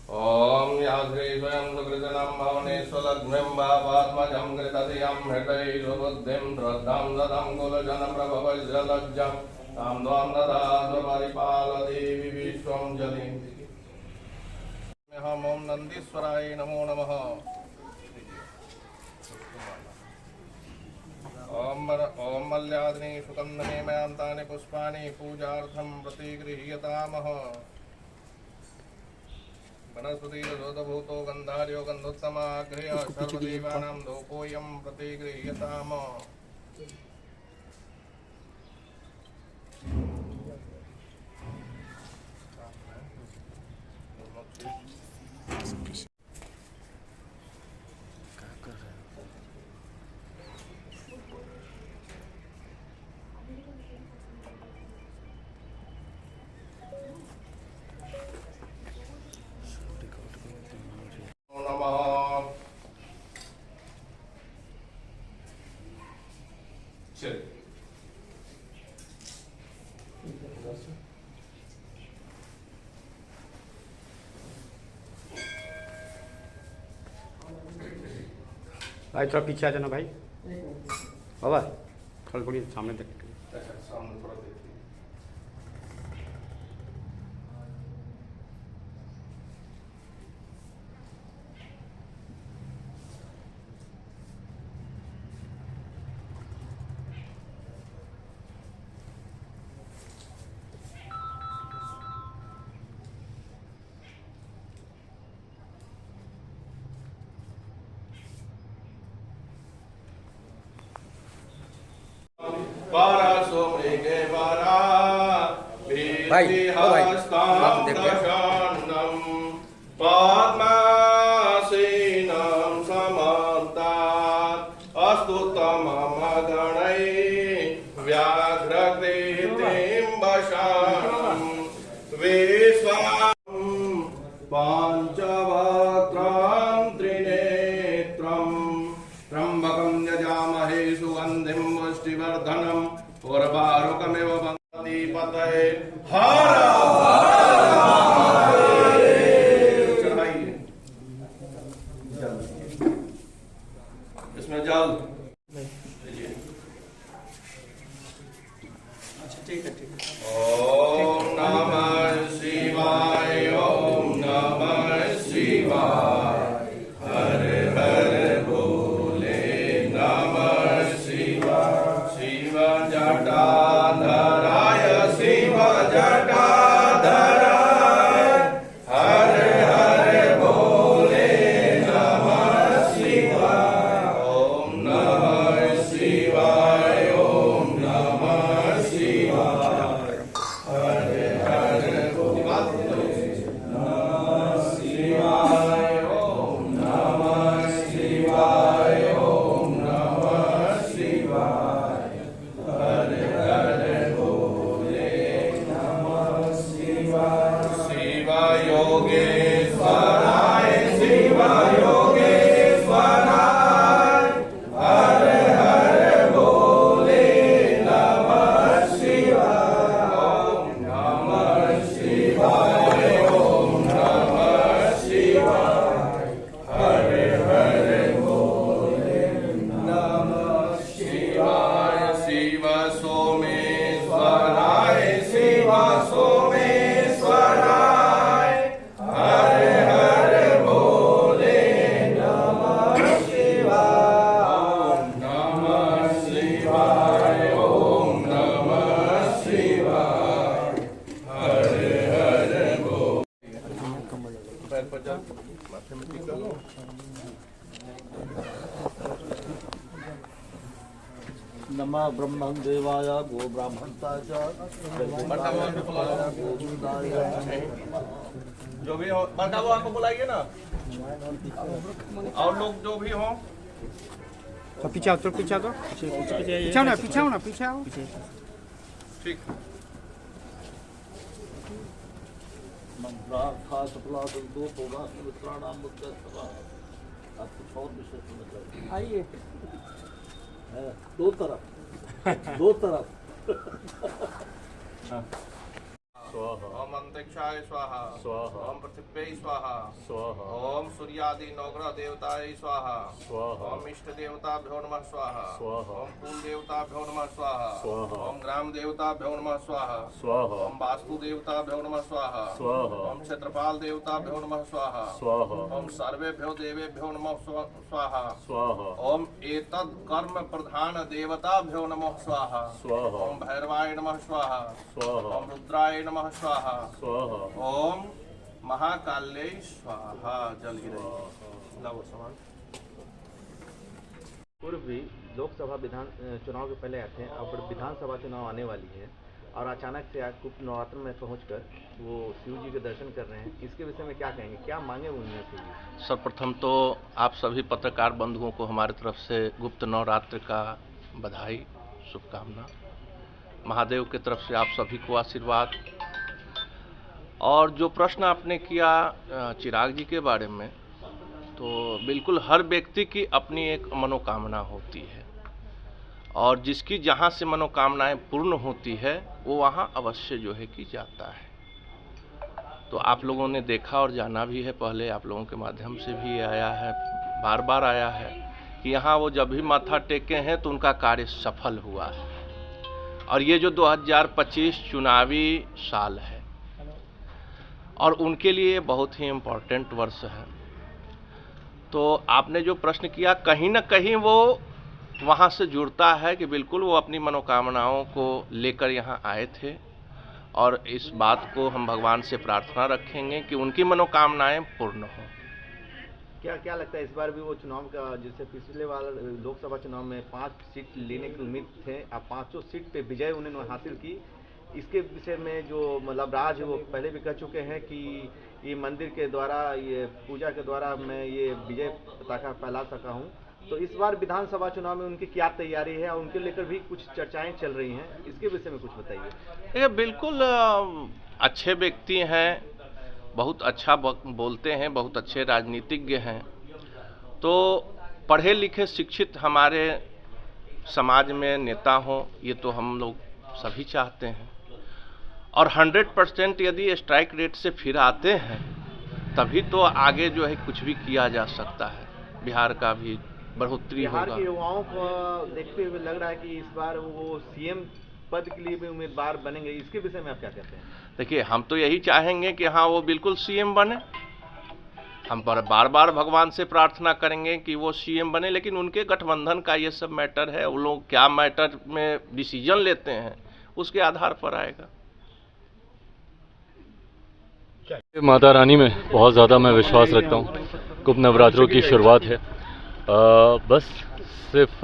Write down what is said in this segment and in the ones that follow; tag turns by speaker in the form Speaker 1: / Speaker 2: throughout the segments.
Speaker 1: ओम या श्री स्वयं सुकृतनं भवनेश्वलग्निं वात्मजं कृतधियं हृदयैर्बुद्धिं श्रद्धां ददं कुलजनप्रभवज्रलज्जं तां द्वां ददातु परिपालदेवी विश्वं जलिं। ओम नंदीश्वराय नमो नमः। ओम मल्यादिनी सुगंधने मयांतानि पुष्पाणि पूजार्थं प्रतिगृह्यतामः। वनस्पति भूतो गंधार्यो गंधोत्तमाग्रह सर्वदेवानां धूपोऽयं प्रतिगृह्यताम्।
Speaker 2: भाई थोड़ा पीछे आ जाना भाई। बाबा थोड़ा थोड़ी सामने देख।
Speaker 1: अच्छा सामने थोड़ा देखिए। पद्मासीनं समन्तात् अस्तुतममगणै व्याघ्रकृतिं वशानं विश्वां पञ्चवक्त्रं त्रिनेत्रं त्र्यम्बकं यजामहे सुगन्धिं पुष्टिवर्धनम् उर्वारुकमिव वन्दति पतये। हर इसमें जल अच्छा ठीक है ठीक है। ओम नमः शिवाय ओम नमः शिवाय हर हर भोले नमः शिवाय शिव जटाधराय शिव जटाधराय हर हर भोले नमः शिवाय ओम नमः शिवाय ओम नमः शिवाय हर हर भोले नमः शिवाय ओम नमः शिवाय ओम नमः शिवाय हर हर भोले नमः शिवाय शिव योगेश्वराय शिव योगेश्वराय हर हर भोले नमः शिवाय ओम नमः शिवाय ओम नमः शिवाय हर हर भोले नमः शिवाय शिव सोमेश्वराय शिव सोमेश्वराय हर हर भोले नमः शिवाय ओम नमः शिवाय ओम नमः शिवाय हर हर भोले। पैर पर चल माथे में टीका लो।
Speaker 3: नमः ब्रह्मं देवाय गो ब्राह्मणताय च गोविंदाय
Speaker 1: जो भी हो बड़का वो आपको बुलाइए ना और लोग जो भी हो।
Speaker 2: तो पीछे आओ तो पीछे आओ तो पीछे आओ ना पीछे आओ ना पीछे आओ।
Speaker 1: ठीक
Speaker 3: मंत्रार्था सफला दो होगा मित्राणाम मुक्त सभा। आप कुछ और विषय सुनना चाहिए। आइए दो तरफ स्वाहा
Speaker 1: ओम अंतरिक्षाय स्वाहा
Speaker 3: स्वाहा
Speaker 1: ओम पृथिव्यै स्वाहा
Speaker 3: स्वाहा
Speaker 1: ओम सूर्यादि नवग्रह देवताय स्वाहा
Speaker 3: स्वाहा
Speaker 1: ओम इष्ट देवताभ्यो नमः स्वाहा
Speaker 3: स्वाहा
Speaker 1: ओम कुल देवताभ्यो नमः स्वाहा
Speaker 3: स्वाहा
Speaker 1: ओम ग्राम देवताभ्यो नमः स्वाहा
Speaker 3: स्वाहा
Speaker 1: ओम वास्तु देवताभ्यो नमः स्वाहा
Speaker 3: स्वाहा
Speaker 1: ओम क्षेत्रपाल देवताभ्यो नमः स्वाहा
Speaker 3: स्वाहा
Speaker 1: ओम सर्वेभ्यो देवेभ्यो नमः स्वाहा
Speaker 3: स्वाहा
Speaker 1: ओम एतद् कर्म प्रधान देवताभ्यो नमः स्वाहा
Speaker 3: स्वाहा
Speaker 1: ओम भैरवाय नमः स्वाहा
Speaker 3: स्वाहा
Speaker 1: ओम रुद्राय नमः स्वाहा
Speaker 3: स्वाहा
Speaker 1: ओम महाकाल्यै स्वाहा। जल गिरे लाओ सामान।
Speaker 4: पूर्व भी लोकसभा विधान चुनाव के पहले आते हैं, अब विधानसभा चुनाव आने वाली है और अचानक से आज कुछ नवरात्र में पहुंचकर वो शिव जी के दर्शन कर रहे हैं, इसके विषय में क्या कहेंगे, क्या मांगे उनमें से जी?
Speaker 1: सर्वप्रथम तो आप सभी पत्रकार बंधुओं को हमारी तरफ से गुप्त नवरात्र का बधाई, शुभकामना। महादेव की तरफ से आप सभी को आशीर्वाद। और जो प्रश्न आपने किया चिराग जी के बारे में, तो बिल्कुल हर व्यक्ति की अपनी एक मनोकामना होती है और जिसकी जहाँ से मनोकामनाएं पूर्ण होती है वो वहाँ अवश्य जो है कि जाता है। तो आप लोगों ने देखा और जाना भी है, पहले आप लोगों के माध्यम से भी आया है, बार बार आया है कि यहाँ वो जब भी माथा टेके हैं तो उनका कार्य सफल हुआ है। और ये जो 2025 चुनावी साल है और उनके लिए बहुत ही इम्पोर्टेंट वर्ष है। तो आपने जो प्रश्न किया कहीं ना कहीं वो वहाँ से जुड़ता है कि बिल्कुल वो अपनी मनोकामनाओं को लेकर यहाँ आए थे और इस बात को हम भगवान से प्रार्थना रखेंगे कि उनकी मनोकामनाएं पूर्ण हों।
Speaker 4: क्या क्या लगता है इस बार भी वो चुनाव का, जैसे पिछले वाला लोकसभा चुनाव में 5 सीट लेने की उम्मीद थे, अब 5 सीट पे विजय उन्होंने हासिल की, इसके विषय में जो मतलब राज वो पहले भी कह चुके हैं कि ये मंदिर के द्वारा, ये पूजा के द्वारा मैं ये विजय पताका फैला सका हूँ। तो इस बार विधानसभा चुनाव में उनकी क्या तैयारी है और उनके लेकर भी कुछ चर्चाएं चल रही हैं, इसके विषय में कुछ बताइए।
Speaker 1: ये बिल्कुल अच्छे व्यक्ति हैं, बहुत अच्छा बोलते हैं, बहुत अच्छे राजनीतिज्ञ हैं। तो पढ़े लिखे शिक्षित हमारे समाज में नेता हों, ये तो हम लोग सभी चाहते हैं। और 100% यदि स्ट्राइक रेट से फिर आते हैं तभी तो आगे जो है कुछ भी किया जा सकता है, बिहार का भी बढ़ोतरी होगा।
Speaker 4: बिहार के युवाओं को देखते हुए लग रहा है कि इस बार वो सीएम पद के लिए भी उम्मीदवार बनेंगे, इसके विषय में आप क्या कहते हैं?
Speaker 1: देखिए, हम तो यही चाहेंगे कि हाँ वो बिल्कुल सीएम बने। हम पर बार बार भगवान से प्रार्थना करेंगे कि वो सीएम बने, लेकिन उनके गठबंधन का ये सब मैटर है, वो लोग क्या मैटर में डिसीजन लेते हैं उसके आधार पर आएगा।
Speaker 5: माता रानी में बहुत ज़्यादा मैं विश्वास रखता हूँ। गुप्त नवरात्रों की शुरुआत है, बस सिर्फ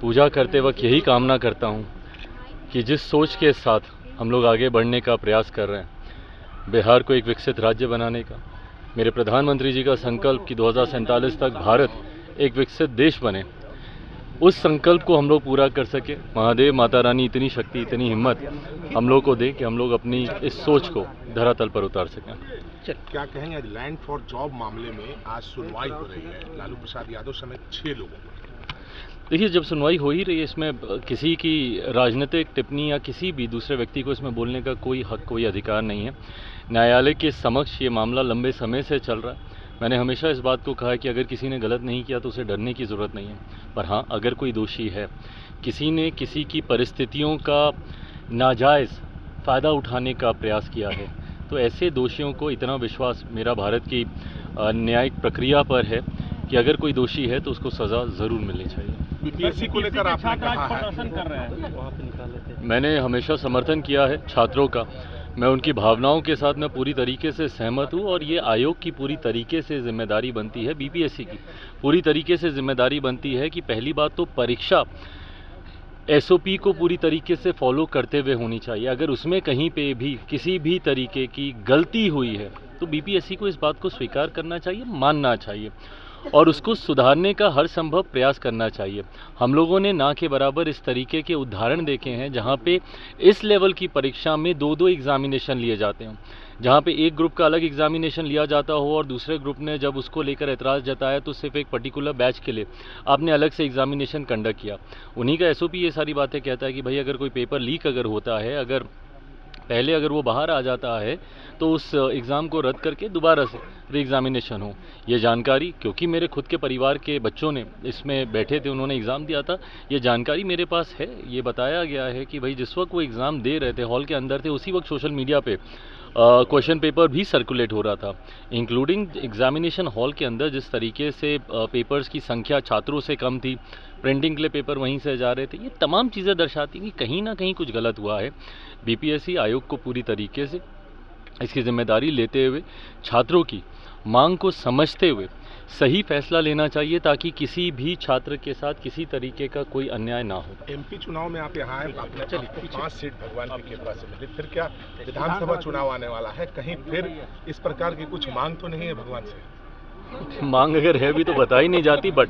Speaker 5: पूजा करते वक्त यही कामना करता हूँ कि जिस सोच के साथ हम लोग आगे बढ़ने का प्रयास कर रहे हैं, बिहार को एक विकसित राज्य बनाने का, मेरे प्रधानमंत्री जी का संकल्प कि 2047 तक भारत एक विकसित देश बने, उस संकल्प को हम लोग पूरा कर सके। महादेव माता रानी इतनी शक्ति, इतनी हिम्मत हम लोग को दे कि हम लोग अपनी इस सोच को धरातल पर उतार सकें।
Speaker 6: क्या कहेंगे, लैंड फॉर जॉब मामले में आज सुनवाई हो रही है लालू प्रसाद यादव समेत 6 लोगों पर?
Speaker 5: देखिए, जब सुनवाई हो ही रही है, इसमें किसी की राजनीतिक टिप्पणी या किसी भी दूसरे व्यक्ति को इसमें बोलने का कोई हक, कोई अधिकार नहीं है। न्यायालय के समक्ष ये मामला लंबे समय से चल रहा है। मैंने हमेशा इस बात को कहा है कि अगर किसी ने गलत नहीं किया तो उसे डरने की ज़रूरत नहीं है, पर हाँ, अगर कोई दोषी है, किसी ने किसी की परिस्थितियों का नाजायज़ फ़ायदा उठाने का प्रयास किया है, तो ऐसे दोषियों को इतना विश्वास मेरा भारत की न्यायिक प्रक्रिया पर है कि अगर कोई दोषी है तो उसको सज़ा ज़रूर मिलनी चाहिए।
Speaker 6: बीपीएससी को लेकर आपने कहा है,
Speaker 5: मैंने हमेशा समर्थन किया है छात्रों का। मैं उनकी भावनाओं के साथ मैं पूरी तरीके से सहमत हूँ और ये आयोग की पूरी तरीके से जिम्मेदारी बनती है, बीपीएससी की पूरी तरीके से जिम्मेदारी बनती है कि पहली बात तो परीक्षा एसओपी को पूरी तरीके से फॉलो करते हुए होनी चाहिए। अगर उसमें कहीं पे भी किसी भी तरीके की गलती हुई है तो बीपीएससी को इस बात को स्वीकार करना चाहिए, मानना चाहिए और उसको सुधारने का हर संभव प्रयास करना चाहिए। हम लोगों ने ना के बराबर इस तरीके के उदाहरण देखे हैं जहां पे इस लेवल की परीक्षा में 2-2 एग्जामिनेशन लिए जाते हैं, जहां पे एक ग्रुप का अलग एग्जामिनेशन लिया जाता हो और दूसरे ग्रुप ने जब उसको लेकर एतराज़ जताया तो सिर्फ एक पर्टिकुलर बैच के लिए आपने अलग से एग्जामिनेशन कंडक्ट किया। उन्हीं का एसओपी ये सारी बातें कहता है कि भाई अगर कोई पेपर लीक अगर होता है, अगर पहले अगर वो बाहर आ जाता है तो उस एग्ज़ाम को रद्द करके दोबारा से री एग्ज़ामिनेशन हो। ये जानकारी, क्योंकि मेरे खुद के परिवार के बच्चों ने इसमें बैठे थे, उन्होंने एग्ज़ाम दिया था, ये जानकारी मेरे पास है। ये बताया गया है कि भाई जिस वक्त वो एग्ज़ाम दे रहे थे, हॉल के अंदर थे, उसी वक्त सोशल मीडिया पे क्वेश्चन पेपर भी सर्कुलेट हो रहा था, इंक्लूडिंग एग्ज़ामिनेशन हॉल के अंदर जिस तरीके से पेपर्स की संख्या छात्रों से कम थी, प्रिंटिंग के लिए पेपर वहीं से जा रहे थे। ये तमाम चीज़ें दर्शाती हैं कि कहीं ना कहीं कुछ गलत हुआ है। बीपीएससी आयोग को पूरी तरीके से इसकी जिम्मेदारी लेते हुए, छात्रों की मांग को समझते हुए सही फैसला लेना चाहिए, ताकि किसी भी छात्र के साथ किसी तरीके का कोई अन्याय ना हो।
Speaker 6: एमपी चुनाव में आप यहाँ आए, आपको 5 सीट भगवान की कृपा से मिली, फिर क्या विधानसभा चुनाव आने वाला है, कहीं फिर इस प्रकार की कुछ मांग तो नहीं है भगवान से?
Speaker 5: मांग अगर है भी तो बता ही नहीं जाती, बट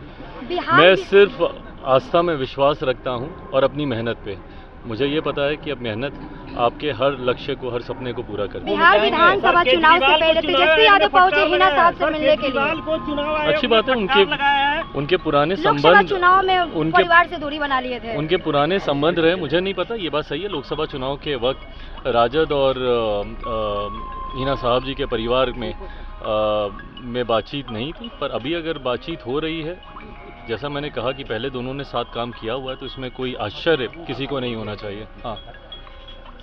Speaker 5: मैं सिर्फ आस्था में विश्वास रखता हूँ और अपनी मेहनत पे। मुझे ये पता है कि अब मेहनत आपके हर लक्ष्य को, हर सपने को पूरा करती है।
Speaker 7: बिहार विधानसभा चुनाव से पहले तेजस्वी यादव पहुंचे हिना साहब से मिलने के लिए।
Speaker 5: अच्छी बात है, उनके पुराने संबंध,
Speaker 7: चुनाव में परिवार से दूरी बना लिए थे,
Speaker 5: उनके पुराने संबंध रहे, मुझे नहीं पता। ये बात सही है, लोकसभा चुनाव के वक्त राजद और हिना साहब जी के परिवार में बातचीत नहीं थी, पर अभी अगर बातचीत हो रही है, जैसा मैंने कहा कि पहले दोनों ने साथ काम किया हुआ है, तो इसमें कोई आश्चर्य किसी को नहीं होना चाहिए। हाँ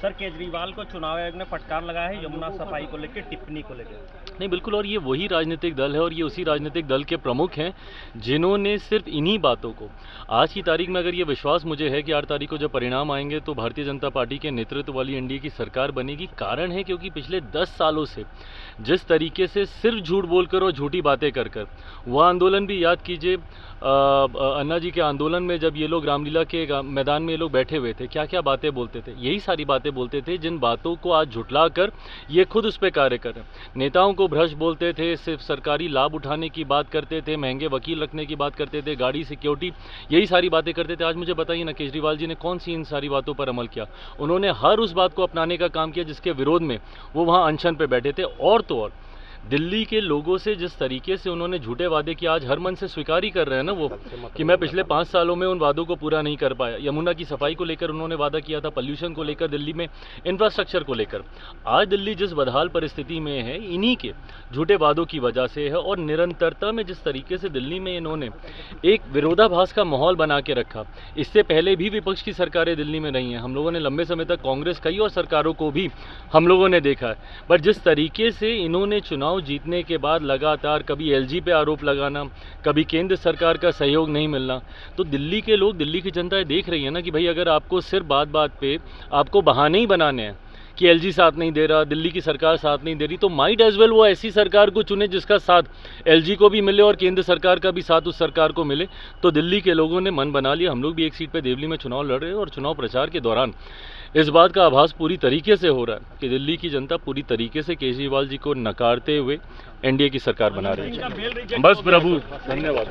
Speaker 8: सर, केजरीवाल को चुनाव आयोग ने फटकार लगाया है यमुना सफाई को लेकर, टिप्पणी को लेकर।
Speaker 5: नहीं, बिल्कुल, और ये वही राजनीतिक दल है और ये उसी राजनीतिक दल के प्रमुख हैं जिन्होंने सिर्फ इन्हीं बातों को, आज की तारीख में अगर ये विश्वास मुझे है कि 8 तारीख को जब परिणाम आएंगे तो भारतीय जनता पार्टी के नेतृत्व वाली एनडीए की सरकार बनेगी। कारण है क्योंकि पिछले 10 सालों से जिस तरीके से सिर्फ झूठ बोलकर और झूठी बातें कर वह आंदोलन भी याद कीजिए, अन्ना जी के आंदोलन में जब ये लोग रामलीला के मैदान में ये लोग बैठे हुए थे, क्या क्या बातें बोलते थे, यही सारी बातें बोलते थे जिन बातों को आज झुठला कर ये खुद उस पर कार्य कर रहे हैं। नेताओं को भ्रष्ट बोलते थे, सिर्फ सरकारी लाभ उठाने की बात करते थे, महंगे वकील रखने की बात करते थे, गाड़ी सिक्योरिटी, यही सारी बातें करते थे। आज मुझे बताइए ना, केजरीवाल जी ने कौन सी इन सारी बातों पर अमल किया? उन्होंने हर उस बात को अपनाने का काम किया जिसके विरोध में वो वहाँ अनशन पे बैठे थे। और तो और दिल्ली के लोगों से जिस तरीके से उन्होंने झूठे वादे किए, आज हर मन से स्वीकार ही कर रहे हैं ना वो, कि मैं पिछले 5 सालों में उन वादों को पूरा नहीं कर पाया। यमुना की सफाई को लेकर उन्होंने वादा किया था, पॉल्यूशन को लेकर, दिल्ली में इंफ्रास्ट्रक्चर को लेकर। आज दिल्ली जिस बदहाल परिस्थिति में है, इन्हीं के झूठे वादों की वजह से है। और निरंतरता में जिस तरीके से दिल्ली में इन्होंने एक विरोधाभास का माहौल बना के रखा, इससे पहले भी विपक्ष की सरकारें दिल्ली में रही हैं, हम लोगों ने लंबे समय तक कांग्रेस कई और सरकारों को भी हम लोगों ने देखा है। बट जिस तरीके से इन्होंने चुनाव जीतने के बाद लगातार कभी एलजी पे आरोप लगाना, कभी केंद्र सरकार का सहयोग नहीं मिलना, तो दिल्ली के लोग, दिल्ली की जनता देख रही है ना कि भाई अगर आपको सिर्फ बात बात पे आपको बहाने ही बनाने हैं कि एलजी साथ नहीं दे रहा, दिल्ली की सरकार साथ नहीं दे रही, तो माइट एज वेल वो ऐसी सरकार को चुने जिसका साथ एलजी को भी मिले और केंद्र सरकार का भी साथ उस सरकार को मिले। तो दिल्ली के लोगों ने मन बना लिया। हम लोग भी एक सीट पे देवली में चुनाव लड़ रहे हैं और चुनाव प्रचार के दौरान इस बात का आभास पूरी तरीके से हो रहा है कि दिल्ली की जनता पूरी तरीके से केजरीवाल जी को नकारते हुए एनडीए की सरकार बना रही है। बस प्रभु, धन्यवाद।